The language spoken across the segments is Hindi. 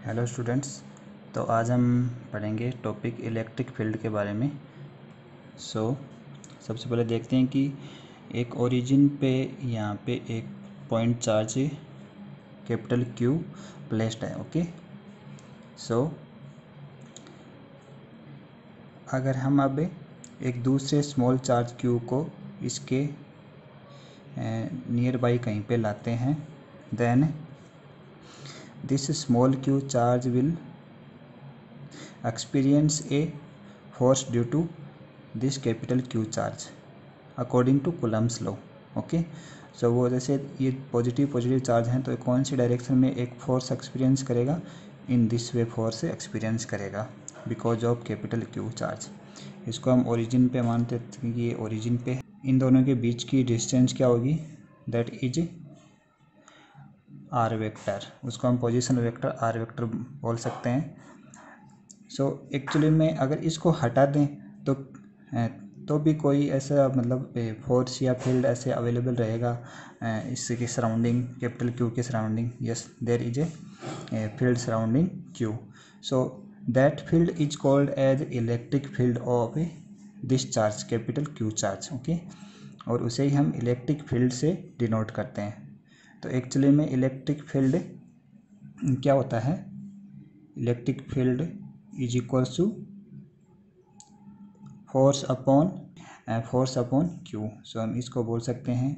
Hello students. तो आज हम पढ़ेंगे टॉपिक इलेक्ट्रिक फील्ड के बारे में। सबसे पहले देखते हैं कि एक ओरिजिन पे यहाँ पे एक point charge capital Q placed है। ओके, अगर हम अब एक दूसरे स्मॉल चार्ज क्यू को इसके नियर बाई कहीं पे लाते हैं, then this small Q charge will experience a force due to this capital Q charge according to Coulomb's law। Okay, so वो जैसे ये पॉजिटिव चार्ज हैं तो कौन सी डायरेक्शन में एक फोर्स एक्सपीरियंस करेगा, in this way force experience करेगा because of capital Q charge. इसको हम ओरिजिन पे मानते हैं कि ये ओरिजिन पे है। इन दोनों के बीच की डिस्टेंस क्या होगी, दैट इज आर वेक्टर। उसको हम पोजिशन वेक्टर आर वेक्टर बोल सकते हैं। एक्चुअली में अगर इसको हटा दें तो भी कोई ऐसा मतलब फोर्स या फील्ड ऐसे अवेलेबल रहेगा इसके सराउंडिंग, कैपिटल क्यू के surrounding. Yes, there is a field surrounding Q. So that field is called as electric field of this charge, capital Q charge. Okay, और उसे ही हम इलेक्ट्रिक फील्ड से डिनोट करते हैं। तो एक्चुअली में इलेक्ट्रिक फील्ड क्या होता है, electric field is equals to force upon Q. So हम इसको बोल सकते हैं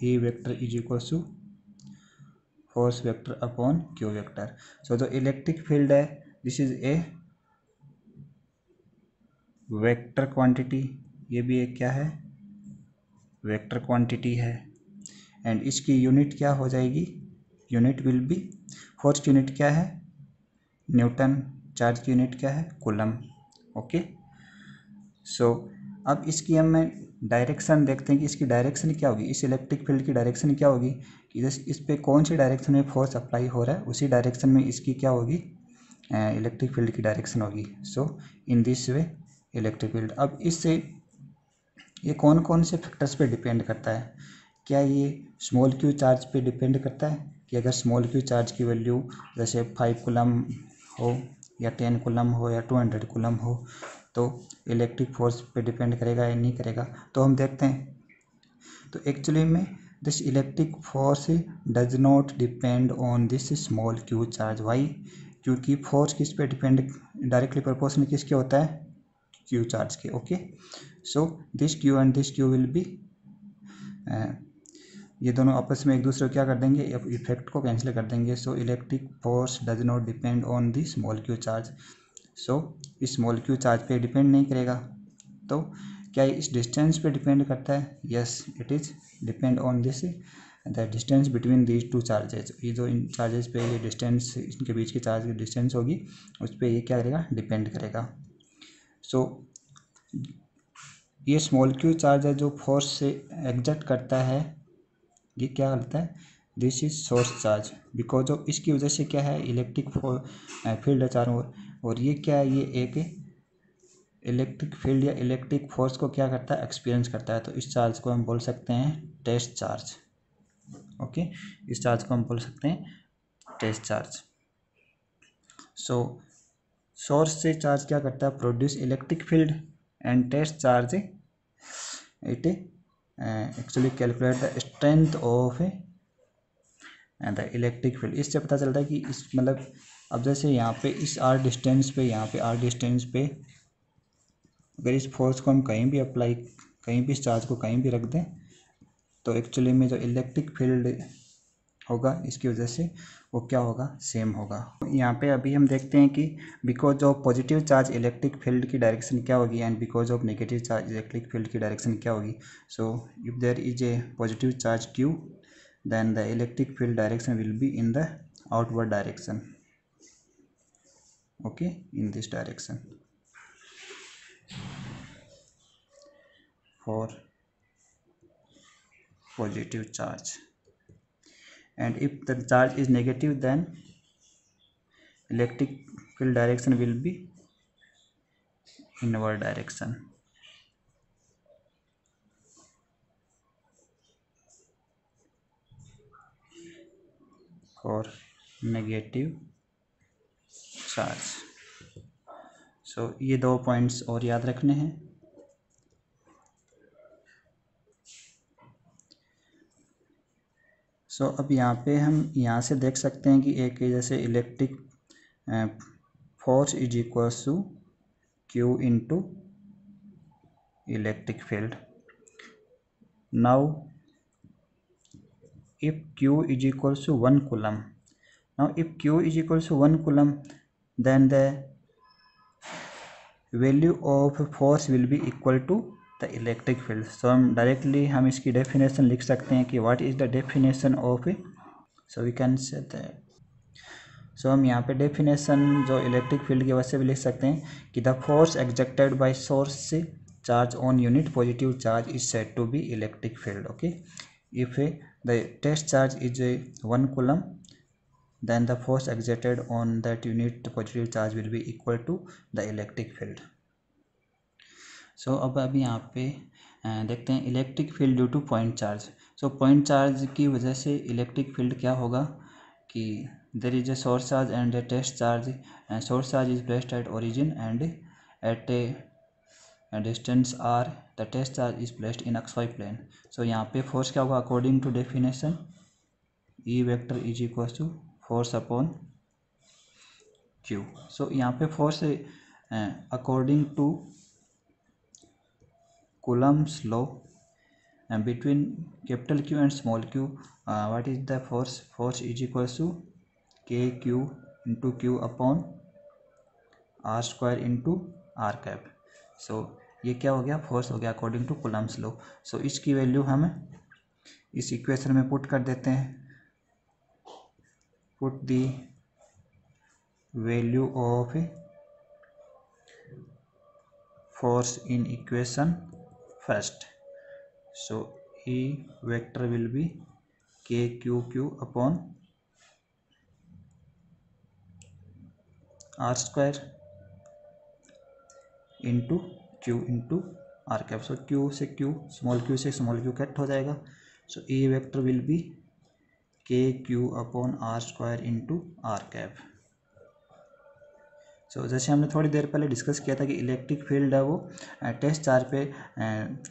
ए vector is equals to force vector upon Q vector. So जो इलेक्ट्रिक फील्ड है, this is a vector quantity. ये भी एक क्या है, वेक्टर क्वांटिटी है। एंड इसकी यूनिट क्या हो जाएगी, यूनिट विल बी, फोर्स की यूनिट क्या है, न्यूटन। चार्ज की यूनिट क्या है, कूलम। ओके, अब इसकी हम डायरेक्शन देखते हैं कि इसकी डायरेक्शन क्या होगी, इस इलेक्ट्रिक फील्ड की डायरेक्शन क्या होगी कि जैसे इस पे कौन सी डायरेक्शन में फोर्स अप्लाई हो रहा है, उसी डायरेक्शन में इसकी क्या होगी, इलेक्ट्रिक फील्ड की डायरेक्शन होगी। इन दिस वे इलेक्ट्रिक फील्ड। अब इससे ये कौन कौन से फैक्टर्स पे डिपेंड करता है, क्या ये स्मॉल क्यू चार्ज पे डिपेंड करता है कि अगर स्मॉल क्यू चार्ज की वैल्यू जैसे 5 कूलम हो या 10 कूलम हो या 200 कूलम हो तो इलेक्ट्रिक फोर्स पे डिपेंड करेगा या नहीं करेगा। तो हम देखते हैं, तो एक्चुअली में this electric force does not depend on this small Q charge. Why, क्योंकि फोर्स किस पे डिपेंड, डायरेक्टली प्रोपोर्शनल किसके होता है, क्यू चार्ज के। Okay, so this Q and this Q will be, ये दोनों आपस में एक दूसरे को क्या कर देंगे, इफेक्ट को कैंसिल कर देंगे। So electric force does not depend on the small Q charge. So इस स्मॉल क्यू चार्ज पे डिपेंड नहीं करेगा। तो क्या ये इस डिस्टेंस पे डिपेंड करता है, yes it is depend on this the distance between these two charges. ये जो इन चार्जेस पे ये डिस्टेंस, इनके बीच के चार्ज की डिस्टेंस होगी, उस पर ये क्या करेगा, डिपेंड करेगा। सो ये स्मॉल क्यू चार्ज है जो फोर्स से एग्जर्ट करता है, ये क्या करता है, this is source charge. Because of इसकी वजह से क्या है, इलेक्ट्रिक फील्ड है चारों ओर, और ये क्या है, ये एक इलेक्ट्रिक फील्ड या इलेक्ट्रिक फोर्स को क्या करता है, एक्सपीरियंस करता है। तो इस चार्ज को हम बोल सकते हैं टेस्ट चार्ज। ओके, इस चार्ज को हम बोल सकते हैं टेस्ट चार्ज। सोर्स से चार्ज क्या करता है, produce electric field, and test charge it actually calculate the strength of the electric field. इससे पता चलता है कि इस मतलब अब जैसे यहाँ पे इस आर डिस्टेंस पे, यहाँ पे आर डिस्टेंस पे अगर इस फोर्स को हम कहीं भी अप्लाई, कहीं भी इस चार्ज को कहीं भी रख दें, तो एक्चुअली में जो इलेक्ट्रिक फील्ड होगा इसकी वजह से वो क्या होगा, सेम होगा। यहाँ पे अभी हम देखते हैं कि because of positive charge electric field की डायरेक्शन क्या होगी, and because of negative charge electric field की डायरेक्शन क्या होगी। So if there is a positive charge Q, then the electric field direction will be in the outward direction। okay, in this direction for positive charge, and if the charge is negative then electric field direction will be inward direction। for negative charge. So ये 2 पॉइंट्स और याद रखने हैं। सो अब यहाँ पे हम यहाँ से देख सकते हैं कि एक जैसे electric force is equals to Q into electric field. Now if Q is equals to 1 coulomb, now if Q is equals to 1 coulomb, then the value of force will be equal to the electric field. So हम डायरेक्टली हम इसकी डेफिनेशन लिख सकते हैं कि what is the definition of, so we can say that, so हम यहाँ पे डेफिनेशन जो इलेक्ट्रिक फील्ड की वजह से भी लिख सकते हैं कि the force exerted by source charge on unit positive charge is said to be electric field. Okay, if the test charge is 1 coulomb, then the force exerted on that unit positive charge will be equal to the electric field. So अब अभी यहाँ पे देखते हैं electric field due to point charge. So point charge की वजह से इलेक्ट्रिक फील्ड क्या होगा कि there is a source charge and a test charge, and source charge is placed at origin and at a distance r, the test charge is placed in xy plane. So यहाँ पे फोर्स क्या होगा according to definition E vector is equal to force upon Q। So यहाँ पे force according to Coulomb's law between capital Q and small q, what is the force is equal to kq into q upon r square into r cap। सो ये क्या हो गया फोर्स हो गया अकॉर्डिंग टू कूलम्स लॉ। सो इसकी वैल्यू हम इस इक्वेशन में पुट कर देते हैं, put the value of force in equation first. So E vector will be KQQ upon R square into Q into R cap। So Q से Q, small q से small q कट हो जाएगा। So E vector will be KQ upon R square into R cap। सो जैसे हमने थोड़ी देर पहले डिस्कस किया था कि इलेक्ट्रिक फील्ड है वो टेस्ट चार्ज पे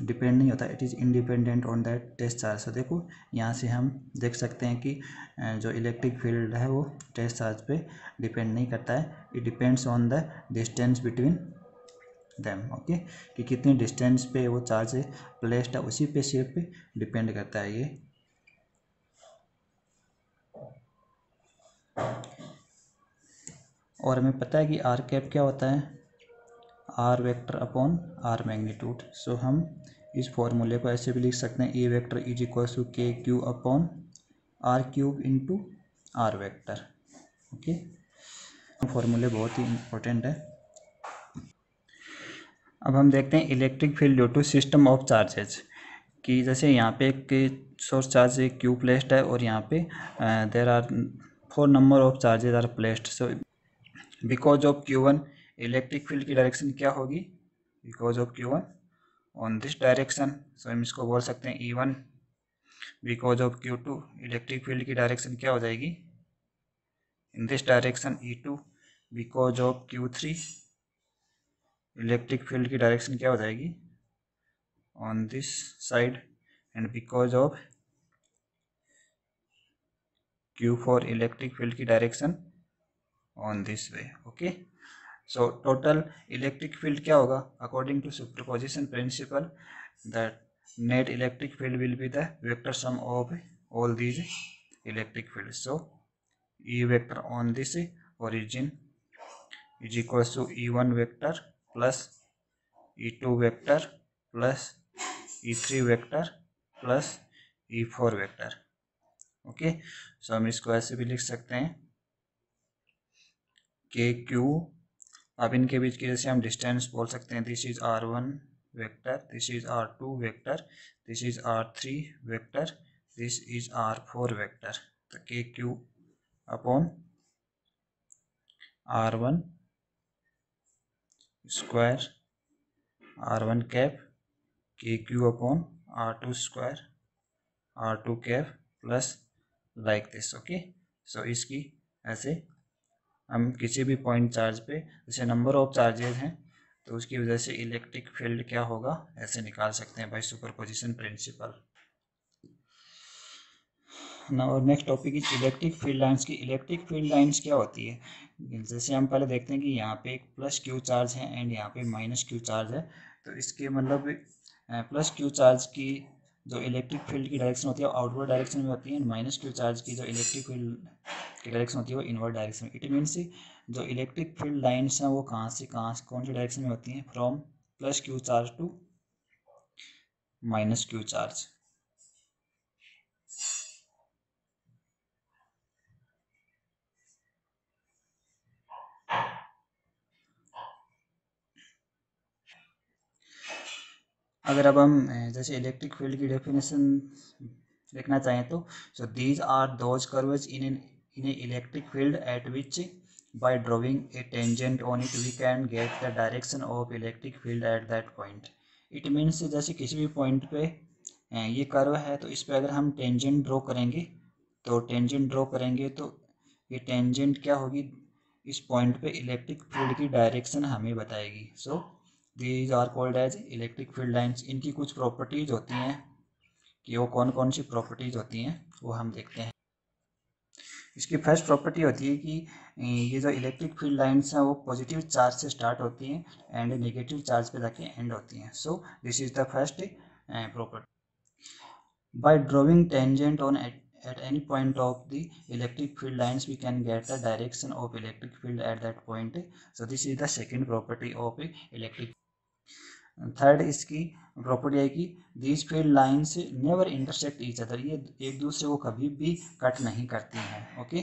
डिपेंड नहीं होता, it is independent on that test charge. So देखो यहाँ से हम देख सकते हैं कि जो इलेक्ट्रिक फील्ड है वो टेस्ट चार्ज पे डिपेंड नहीं करता है, it depends on the distance between them. Okay, कि कितनी डिस्टेंस पे वो चार्ज प्लेस्ड है उसी पे सिर्फ डिपेंड करता है ये। और हमें पता है कि आर कैप क्या होता है, R vector upon R magnitude. So हम इस फॉर्मूले को ऐसे भी लिख सकते हैं, ए vector is equal to K Q upon R cube into R vector. Okay, फॉर्मूले बहुत ही इम्पोर्टेंट है। अब हम देखते हैं electric field due to system of charges, कि जैसे यहाँ पे एक सोर्स चार्ज क्यू प्लेस्ड है और यहाँ पे there are 4 number of charges are placed. So because of Q1 electric field की डायरेक्शन क्या होगी, because of Q1 on this direction. So हम इसको बोल सकते हैं E1। Because of Q2 electric field की डायरेक्शन क्या हो जाएगी in this direction E2। Because of Q3 electric field की डायरेक्शन क्या हो जाएगी on this side. And because of Q4 electric field की direction on this way. Okay, so total electric field क्या होगा according to superposition principle, that net electric field will be the vector sum of all these electric field. So E vector on this origin is equals to E1 vector plus E2 vector plus E3 vector plus E4 vector. Okay, so हम इसको ऐसे भी लिख सकते हैं के क्यू, अब इनके बीच की जैसे हम डिस्टेंस बोल सकते हैं, this is R1 vector, this is R2 vector, this is R3 vector, this is R4 vector. तो K Q upon R1 square R1 cap, K Q upon R2 square R2 cap plus like this. Okay, so इसकी ऐसे हम किसी भी पॉइंट चार्ज पे जैसे नंबर ऑफ चार्जेस हैं तो उसकी वजह से इलेक्ट्रिक फील्ड क्या होगा ऐसे निकाल सकते हैं बाय सुपरपोजिशन प्रिंसिपल ना। और next topic is electric field lines की। इलेक्ट्रिक फील्ड लाइंस क्या होती है, जैसे हम पहले देखते हैं कि यहाँ पे एक प्लस क्यू चार्ज है एंड यहाँ पे माइनस क्यू चार्ज है, तो इसके मतलब प्लस क्यू चार्ज की जो इलेक्ट्रिक फील्ड की डायरेक्शन होती है वो आउटवर्ड डायरेक्शन में होती है, माइनस क्यू चार्ज की जो इलेक्ट्रिक फील्ड की डायरेक्शन होती है वो इनवर्ड डायरेक्शन में। इट मीन्स जो इलेक्ट्रिक फील्ड लाइन्स हैं वो कहाँ से कौन सी डायरेक्शन में होती हैं, from plus Q charge to minus Q charge. अगर अब हम जैसे इलेक्ट्रिक फील्ड की डेफिनेशन लिखना चाहें तो so these are those curves in a electric field at which by drawing a tangent on it we can get the direction of electric field at that point। it means जैसे किसी भी पॉइंट पे ये कर्व है तो इस पे अगर हम टेंजेंट ड्रॉ करेंगे तो ये टेंजेंट क्या होगी, इस पॉइंट पे इलेक्ट्रिक फील्ड की डायरेक्शन हमें बताएगी। So these are called as electric field lines. इनकी कुछ प्रॉपर्टीज होती हैं कि वो कौन कौन सी प्रॉपर्टीज होती हैं वो हम देखते हैं। इसकी फर्स्ट प्रॉपर्टी होती है कि ये जो इलेक्ट्रिक फील्ड लाइंस हैं वो पॉजिटिव चार्ज से स्टार्ट होती हैं एंड नेगेटिव चार्ज पे जाके एंड होती हैं। So this is the first property. By drawing tangent on at any point of the electric field lines we can get the direction of electric field at that point। so this is the second property of electric। Third इसकी प्रॉपर्टी है कि these field lines never intersect each other, ये एक दूसरे को कभी भी कट नहीं करती हैं। Okay,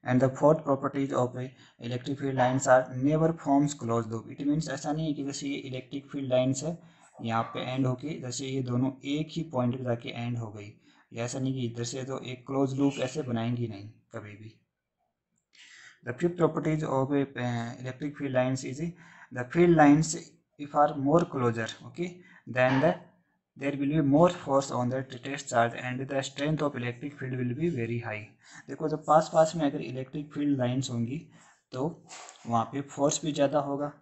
and the fourth properties of electric field lines are never forms close loop. It means ऐसा नहीं है कि जैसे ये इलेक्ट्रिक फील्ड लाइंस है यहाँ पे एंड होके जैसे ये दोनों एक ही पॉइंट पे जाके एंड हो गई, या ऐसा नहीं कि इधर से तो एक क्लोज लूप ऐसे बनाएंगी नहीं कभी भी। The fifth properties of electric field lines is the field lines if are more closer, okay, then there will be more force on the test charge and the strength of electric field will be very high। देखो जब पास पास में अगर इलेक्ट्रिक फील्ड लाइंस होंगी तो वहाँ पे फोर्स भी ज़्यादा होगा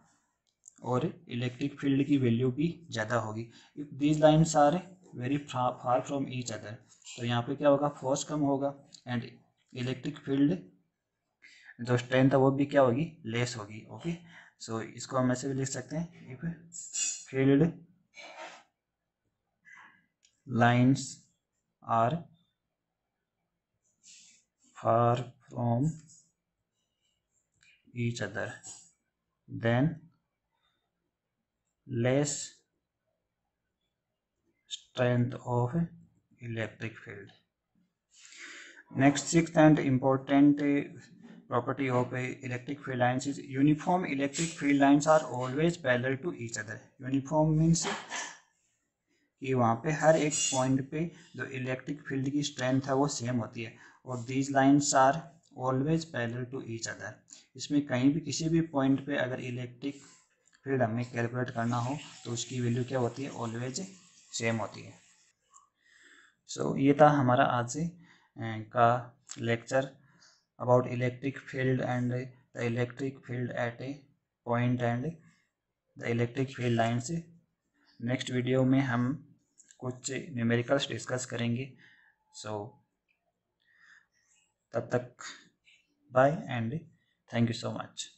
और इलेक्ट्रिक फील्ड की वैल्यू भी ज़्यादा होगी। If these lines are very far from each other, तो यहाँ पे क्या होगा, फोर्स कम होगा एंड इलेक्ट्रिक फील्ड जो स्ट्रेंथ है वो भी क्या होगी, लेस होगी। ओके, सो इसको हम ऐसे भी लिख सकते हैं, if field lines are far from each other then less strength of electric field। Next, sixth and important property of electric field lines is uniform electric field lines are always parallel to each other। Uniform means कि वहाँ पे हर एक पॉइंट पे जो इलेक्ट्रिक फील्ड की स्ट्रेंथ है वो सेम होती है और these lines are always parallel to each other. इसमें कहीं भी किसी भी पॉइंट पे अगर इलेक्ट्रिक फील्ड हमें कैलकुलेट करना हो तो उसकी वैल्यू क्या होती है, ऑलवेज सेम होती है। सो ये था हमारा आज से का lecture about electric field and the electric field at a point and the electric field line से। नेक्स्ट वीडियो में हम कुछ न्यूमेरिकल्स डिस्कस करेंगे। सो तब तक bye and thank you so much.